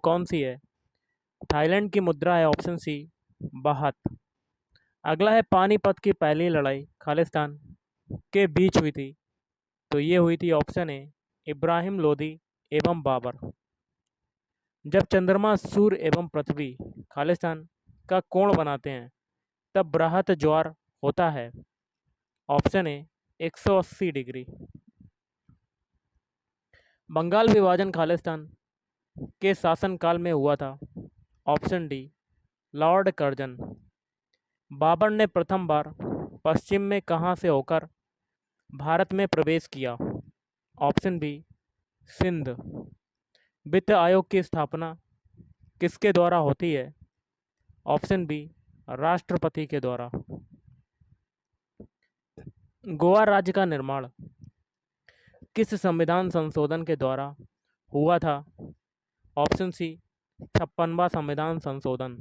कौन सी है? थाईलैंड की मुद्रा है ऑप्शन सी बाहत। अगला है पानीपत की पहली लड़ाई खालिस्तान के बीच हुई थी, तो ये हुई थी ऑप्शन ए इब्राहिम लोदी एवं बाबर। जब चंद्रमा सूर्य एवं पृथ्वी खालिस्तान का कोण बनाते हैं तब बृहत ज्वार होता है, ऑप्शन ए 180 डिग्री। बंगाल विभाजन खालिस्तान के शासनकाल में हुआ था, option D Lord Curzon. Babur ने प्रथम बार पश्चिम में कहाँ से होकर भारत में प्रवेश किया, ऑप्शन बी सिंध। वित्त आयोग की स्थापना किसके द्वारा होती है, ऑप्शन बी राष्ट्रपति के द्वारा। गोवा राज्य का निर्माण किस संविधान संशोधन के द्वारा हुआ था, ऑप्शन सी 56वां संविधान संशोधन।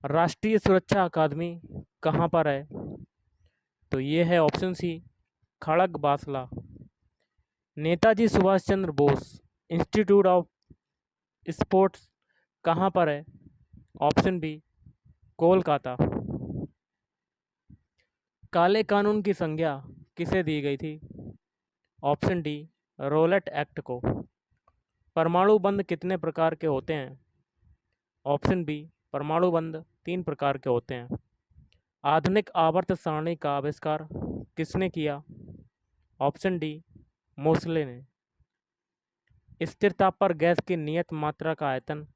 राष्ट्रीय सुरक्षा अकादमी कहाँ पर है, तो ये है option C Khadakwasla. Netaji Subhash Chandra Bose institute of sports कहाँ पर है, ऑप्शन बी कोलकाता। काले कानून की संज्ञा किसे दी गई थी, ऑप्शन डी रोलेट एक्ट को। परमाणु बंद कितने प्रकार के होते हैं, ऑप्शन बी परमाणु बंद 3 प्रकार के होते हैं। आधुनिक आवर्त सारणी का आविष्कार किसने किया, ऑप्शन डी मोसले ने। स्थिर ताप पर गैस की नियत मात्रा का आयतन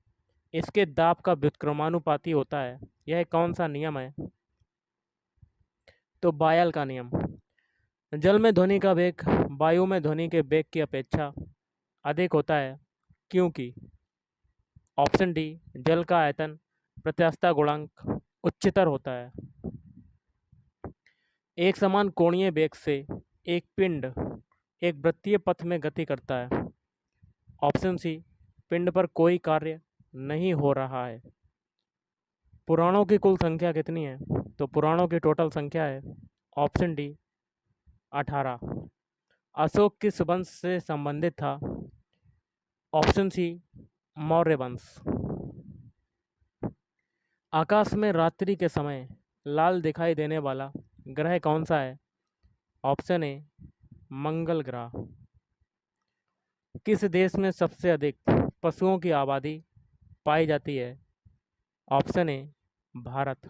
इसके दाब का व्युत्क्रमानुपाती होता है, यह कौन सा नियम है, तो बायल का नियम। जल में ध्वनि का वेग वायु में ध्वनि के वेग की अपेक्षा अधिक होता है, क्योंकि, ऑप्शन डी जल का आयतन प्रत्यास्थता गुणांक उच्चतर होता है। एक समान कोणीय वेग से एक पिंड एक वृत्तीय पथ में गति करता है, ऑप्शन सी पिंड पर कोई कार्य नहीं हो रहा है। पुराणों की कुल संख्या कितनी है, तो पुराणों की टोटल संख्या है, ऑप्शन डी 18। अशोक किस वंश से संबंधित था, ऑप्शन सी मौर्य वंश। आकाश में रात्रि के समय लाल दिखाई देने वाला ग्रह कौन सा है, ऑप्शन ए मंगल ग्रह। किस देश में सबसे अधिक पशुओं की आबादी पाई जाती है, ऑप्शन ए भारत।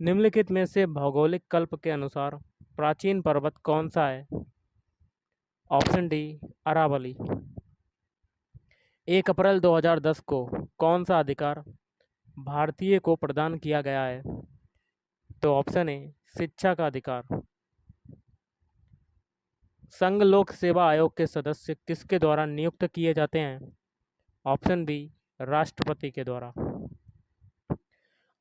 निम्नलिखित में से भौगोलिक कल्प के अनुसार प्राचीन पर्वत कौन सा है, ऑप्शन डी अरावली। 1 अप्रैल 2010 को कौन सा अधिकार भारतीय को प्रदान किया गया है, तो ऑप्शन ए शिक्षा का अधिकार। संघ लोक सेवा आयोग के सदस्य किसके द्वारा नियुक्त किए जाते हैं, ऑप्शन बी राष्ट्रपति के द्वारा।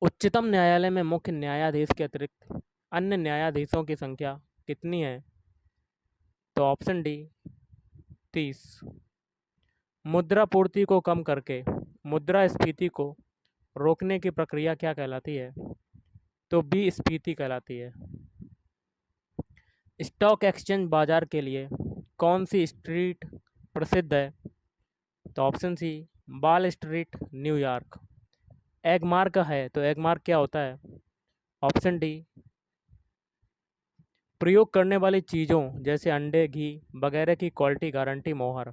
उच्चतम न्यायालय में मुख्य न्यायाधीश के अतिरिक्त अन्य न्यायाधीशों की संख्या कितनी है, तो ऑप्शन डी 30। मुद्रापूर्ति को कम करके मुद्रास्फीति को रोकने की प्रक्रिया क्या कहलाती है, तो बी स्फीति कहलाती है। स्टॉक एक्सचेंज बाजार के लिए कौन सी स्ट्रीट प्रसिद्ध है, तो ऑप्शन सी बाल स्ट्रीट न्यूयॉर्क। एगमार्क है, तो एगमार्क क्या होता है, ऑप्शन डी प्रयोग करने वाली चीज़ों जैसे अंडे घी वगैरह की क्वालिटी गारंटी मोहर।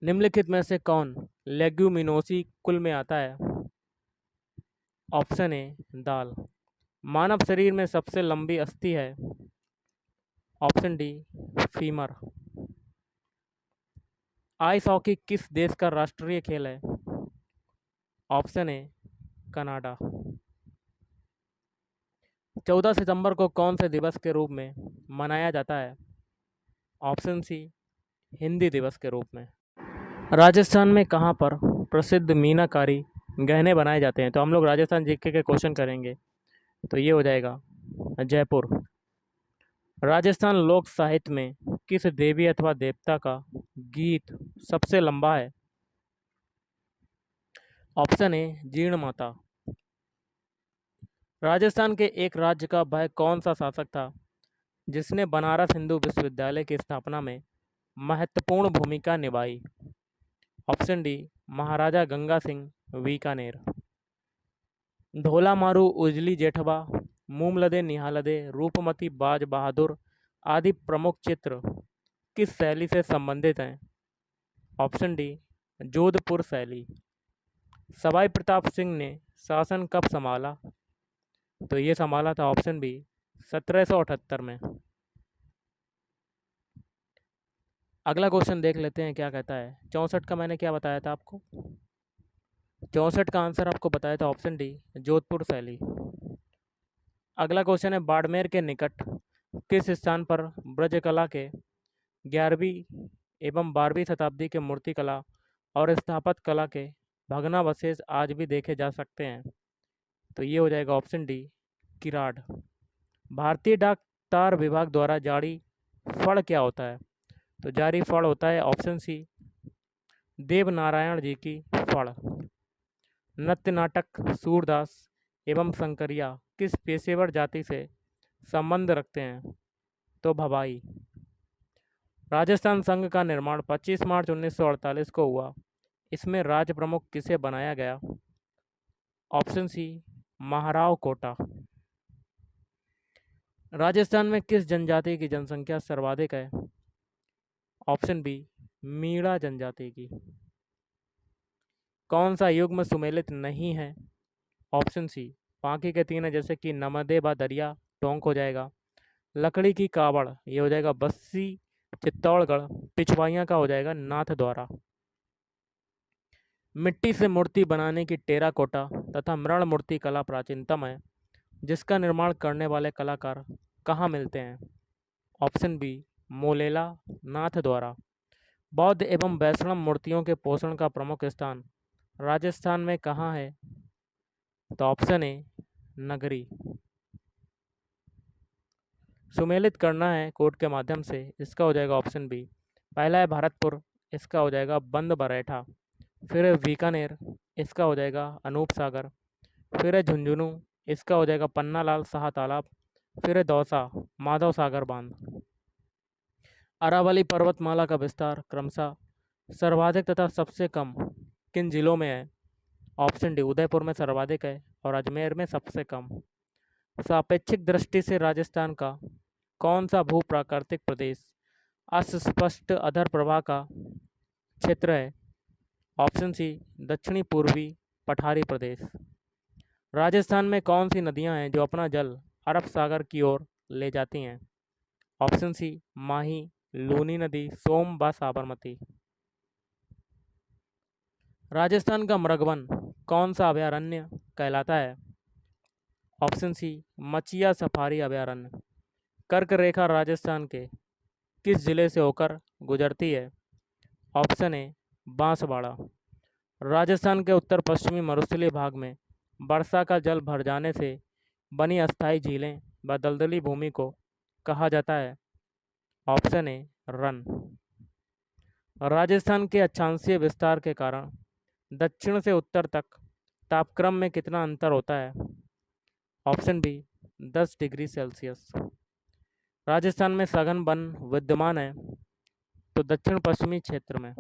निम्नलिखित में से कौन लेग्यूमिनोसी कुल में आता है, ऑप्शन ए दाल। मानव शरीर में सबसे लंबी अस्थि है, option D femur. Ice hockey किस देश का राष्ट्रीय खेल है, ऑप्शन ए कनाडा। 14 सितंबर को कौन से दिवस के रूप में मनाया जाता है, ऑप्शन सी हिंदी दिवस के रूप में। राजस्थान में कहाँ पर प्रसिद्ध मीनाकारी गहने बनाए जाते हैं, तो हम लोग राजस्थान जीके के क्वेश्चन करेंगे, तो ये हो जाएगा जयपुर। राजस्थान लोक साहित्य में किस देवी अथवा देवता का गीत सबसे लंबा है, ऑप्शन ए जीर्ण माता। राजस्थान के एक राज्य का वह कौन सा शासक था जिसने बनारस हिंदू विश्वविद्यालय की स्थापना में महत्वपूर्ण भूमिका निभाई, ऑप्शन डी महाराजा गंगा सिंह बीकानेर। ढोला मारू उजली जेठबा, मूमलदे निहालदे, रूपमती बाज बहादुर आदि प्रमुख चित्र किस शैली से संबंधित हैं? ऑप्शन डी जोधपुर शैली। सवाई प्रताप सिंह ने शासन कब संभाला? तो ये संभाला था ऑप्शन बी 1778 में। अगला क्वेश्चन देख लेते हैं क्या कहता है। 64 का मैंने क्या बताया था आपको? 64 का आंसर आपको बताया था ऑप्शन डी जोधपुर शैली। अगला क्वेश्चन है बाड़मेर के निकट किस स्थान पर ब्रजकला के 11वीं एवं 12वीं शताब्दी के मूर्तिकला और स्थापत्य कला के भग्नावशेष आज भी देखे जा सकते हैं? तो ये हो जाएगा ऑप्शन डी किराड। भारतीय डाक तार विभाग द्वारा जारी फड़ क्या होता है? तो जारी फड़ होता है ऑप्शन सी देवनारायण जी की फड़। नृत्य नाटक सूरदास एवं शंकरिया किस पेशेवर जाति से संबंध रखते हैं? तो भवाई। राजस्थान संघ का निर्माण 25 मार्च 1948 को हुआ। इसमें राज्य प्रमुख किसे बनाया गया? Option C Maharao Kota. राजस्थान में किस जनजाति की जनसंख्या सर्वाधिक है? ऑप्शन बी मीणा जनजाति की। कौन सा युग्म सुमेलित नहीं है? ऑप्शन सी बाकी के तीन है, जैसे कि नमदे व दरिया टोंक हो जाएगा, लकड़ी की कावड़ ये हो जाएगा बस्सी चित्तौड़गढ़, पिछवाइयाँ का हो जाएगा नाथ द्वारा। मिट्टी से मूर्ति बनाने की टेराकोटा तथा मृण मूर्ति कला प्राचीनतम है, जिसका निर्माण करने वाले कलाकार कहाँ मिलते हैं? ऑप्शन बी मोलेला नाथ द्वारा। बौद्ध एवं वैष्णव मूर्तियों के पोषण का प्रमुख स्थान राजस्थान में कहाँ है? तो ऑप्शन ए नगरी। सुमेलित करना है कोर्ट के माध्यम से, इसका हो जाएगा ऑप्शन बी। पहला है भरतपुर, इसका हो जाएगा बंद बरैठा। फिर है बीकानेर, इसका हो जाएगा अनूप सागर। फिर है झुंझुनू, इसका हो जाएगा पन्ना लाल शाह तालाब। फिर है दौसा माधव सागर बांध। अरावली पर्वतमाला का विस्तार क्रमशः सर्वाधिक तथा सबसे कम किन जिलों में है? ऑप्शन डी उदयपुर में सर्वाधिक है और अजमेर में सबसे कम। सापेक्षिक दृष्टि से राजस्थान का कौन सा भू प्राकृतिक प्रदेश अस्पष्ट अधर प्रवाह का क्षेत्र है? ऑप्शन सी दक्षिणी पूर्वी पठारी प्रदेश। राजस्थान में कौन सी नदियां हैं जो अपना जल अरब सागर की ओर ले जाती हैं? ऑप्शन सी माही, लूनी नदी, सोम व साबरमती। राजस्थान का मृगवन कौन सा अभयारण्य कहलाता है? ऑप्शन सी मचिया सफारी अभयारण्य। कर्क रेखा राजस्थान के किस जिले से होकर गुजरती है? Option A Banswara. राजस्थान के उत्तर पश्चिमी मरुस्थलीय भाग में वर्षा का जल भर जाने से बनी अस्थायी झीलें व दलदली भूमि को कहा जाता है? Option A run. राजस्थान के अक्षांशीय विस्तार के कारण दक्षिण से उत्तर तक तापक्रम में कितना अंतर होता है? Option B 10 degree Celsius. Rajasthan में सघन वन विद्यमान है, तो दक्षिण पश्चिमी क्षेत्र में।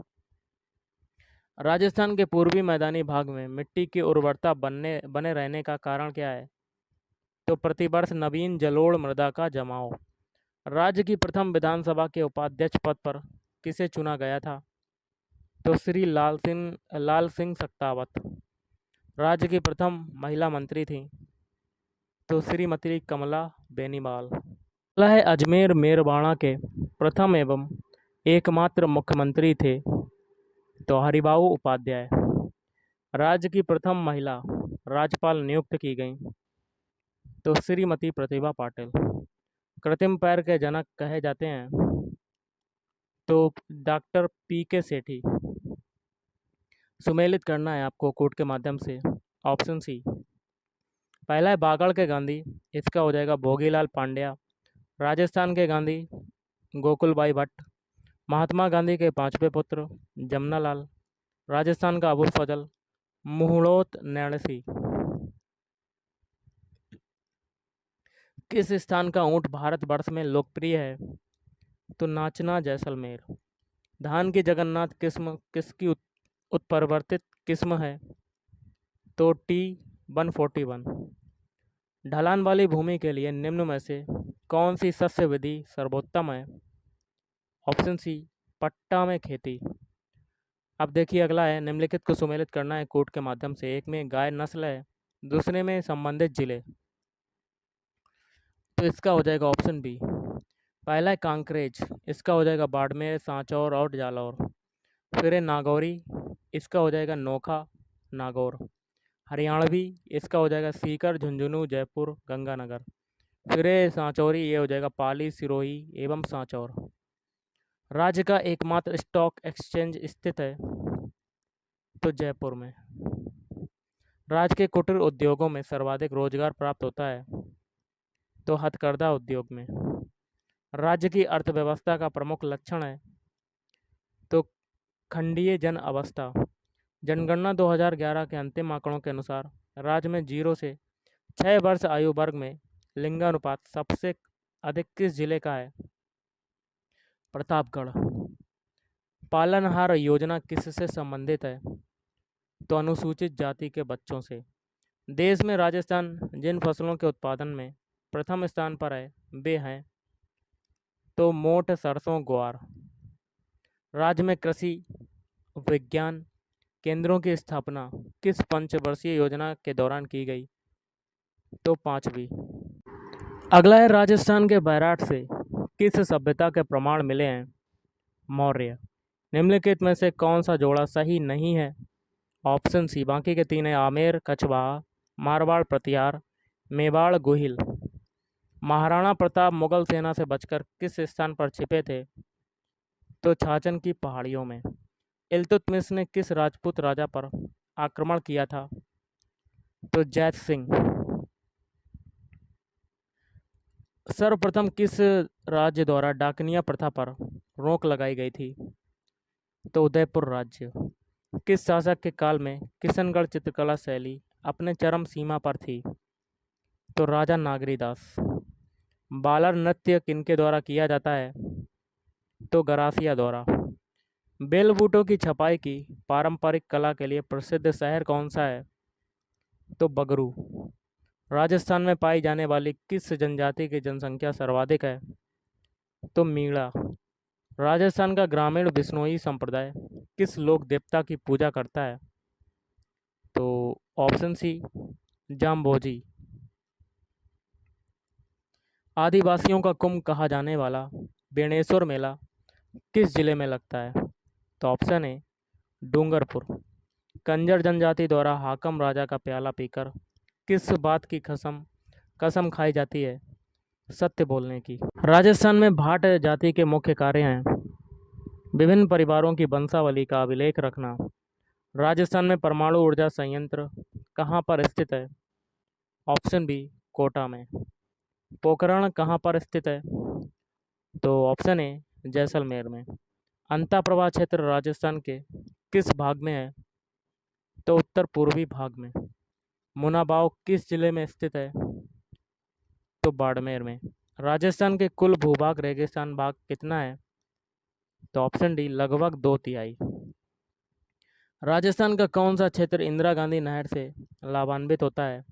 राजस्थान के पूर्वी मैदानी भाग में मिट्टी की उर्वरता बने रहने का कारण क्या है? तो प्रतिवर्ष नवीन जलोढ़ मृदा का जमाव। राज्य की प्रथम विधानसभा के उपाध्यक्ष पद पर किसे चुना गया था? तो श्री लाल सिंह सक्तावत। राज्य की प्रथम महिला मंत्री थी तो श्रीमती कमला बेनीवाल। अगला है अजमेर मेरवाड़ा के प्रथम एवं एकमात्र मुख्यमंत्री थे तो हरिबाऊ उपाध्याय। राज्य की प्रथम महिला राज्यपाल नियुक्त की गई तो श्रीमती प्रतिभा पाटिल। कृत्रिम पैर के जनक कहे जाते हैं तो डॉक्टर पी.के. सेठी। सुमेलित करना है आपको कोर्ट के माध्यम से। ऑप्शन सी पहला है बागड़ के गांधी, इसका हो जाएगा भोगीलाल पांड्या। राजस्थान के गांधी गोकुलबाई भट्ट। महात्मा गांधी के पांचवें पुत्र जमनालाल। राजस्थान का अबुल फजल मुहलोत नैणसी। किस स्थान का ऊंट भारतवर्ष में लोकप्रिय है? तो नाचना जैसलमेर। धान की जगन्नाथ किस्म किसकी उत्परिवर्तित किस्म है? तो T141। ढलान वाली भूमि के लिए निम्न में से कौन सी सस्य विधि सर्वोत्तम है? ऑप्शन सी, पट्टा में खेती। अब देखिए अगला है, निम्नलिखित को सुमेलित करना है कोड के माध्यम से। एक में गाय नस्ल है, दूसरे में संबंधित जिले। तो इसका हो जाएगा ऑप्शन बी। पहला है कांकरेज, इसका हो जाएगा बाड़मेर, सांचौर और जालौर। फिर है नागौरी, इसका हो जाएगा नोखा, नागौर। हरियाणवी, इसका हो जाएगा सीकर, झुंझुनू, जयपुर, गंगानगर। फिर है सांचौरी, ये हो जाएगा पाली, सिरोही एवं सांचौर। राज्य का एकमात्र स्टॉक एक्सचेंज स्थित है? तो जयपुर में। राज्य के कुटीर उद्योगों में सर्वाधिक रोजगार प्राप्त होता है? तो हथकरघा उद्योग में। राज्य की अर्थव्यवस्था का प्रमुख लक्षण है? तो खंडीय जन अवस्था। जनगणना 2011 के अंतिम आंकड़ों के अनुसार राज्य में 0 से 6 वर्ष आयु वर्ग में लिंगानुपात सबसे अधिक किस जिले का है? प्रतापगढ़। पालनहार योजना किससे संबंधित है? तो अनुसूचित जाति के बच्चों से। देश में राजस्थान जिन फसलों के उत्पादन में प्रथम स्थान पर है वे हैं? तो मोठ, सरसों, ग्वार। राज्य में कृषि विज्ञान केंद्रों की स्थापना किस पंचवर्षीय योजना के दौरान की गई? तो 5वीं। अगला है, राजस्थान के बैराट से किस सभ्यता के प्रमाण मिले हैं? मौर्य। निम्नलिखित में से कौन सा जोड़ा सही नहीं है? ऑप्शन सी, बाकी के 3 है आमेर, कछवाहा, मारवाड़, प्रतिहार, मेवाड़, गुहिल। महाराणा प्रताप मुगल सेना से बचकर किस स्थान पर छिपे थे? तो छाछन की पहाड़ियों में। इल्तुतमिश ने किस राजपूत राजा पर आक्रमण किया था? तो जैत सिंह। सर्वप्रथम किस राज्य द्वारा डाकनिया प्रथा पर रोक लगाई गई थी? तो उदयपुर राज्य। किस शासक के काल में किशनगढ़ चित्रकला शैली अपने चरम सीमा पर थी? तो राजा नागरीदास। बालर नृत्य किनके द्वारा किया जाता है? तो गरासिया द्वारा। बेल बूटों की छपाई की पारंपरिक कला के लिए प्रसिद्ध शहर कौन सा है? तो बगरू। राजस्थान में पाई जाने वाली किस जनजाति की जनसंख्या सर्वाधिक है? तो मीणा। राजस्थान का ग्रामीण बिश्नोई संप्रदाय किस लोक देवता की पूजा करता है? तो ऑप्शन सी, जाम्बोजी। आदिवासियों का कुंभ कहा जाने वाला बेणेश्वर मेला किस जिले में लगता है? तो ऑप्शन ए, डूंगरपुर। कंजर जनजाति द्वारा हाकम राजा का प्याला पीकर किस बात की कसम खाई जाती है? सत्य बोलने की। राजस्थान में भाट जाति के मुख्य कार्य हैं विभिन्न परिवारों की वंशावली का अभिलेख रखना। राजस्थान में परमाणु ऊर्जा संयंत्र कहाँ पर स्थित है? ऑप्शन बी, कोटा में। पोखरण कहाँ पर स्थित है? तो ऑप्शन ए, जैसलमेर में। अंताप्रवाह क्षेत्र राजस्थान के किस भाग में है? तो उत्तर पूर्वी भाग में। मुनाबाव किस जिले में स्थित है? तो बाड़मेर में। राजस्थान के कुल भूभाग रेगिस्तान भाग कितना है? तो ऑप्शन डी, लगभग 2/3। राजस्थान का कौन सा क्षेत्र इंदिरा गांधी नहर से लाभान्वित होता है?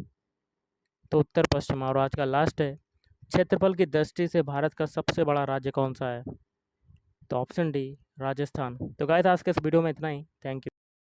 तो उत्तर पश्चिम। और आज का लास्ट है, क्षेत्रफल की दृष्टि से भारत का सबसे बड़ा राज्य कौन सा है? तो ऑप्शन डी, राजस्थान। तो गाइस आज के इस वीडियो में इतना ही। Thank you.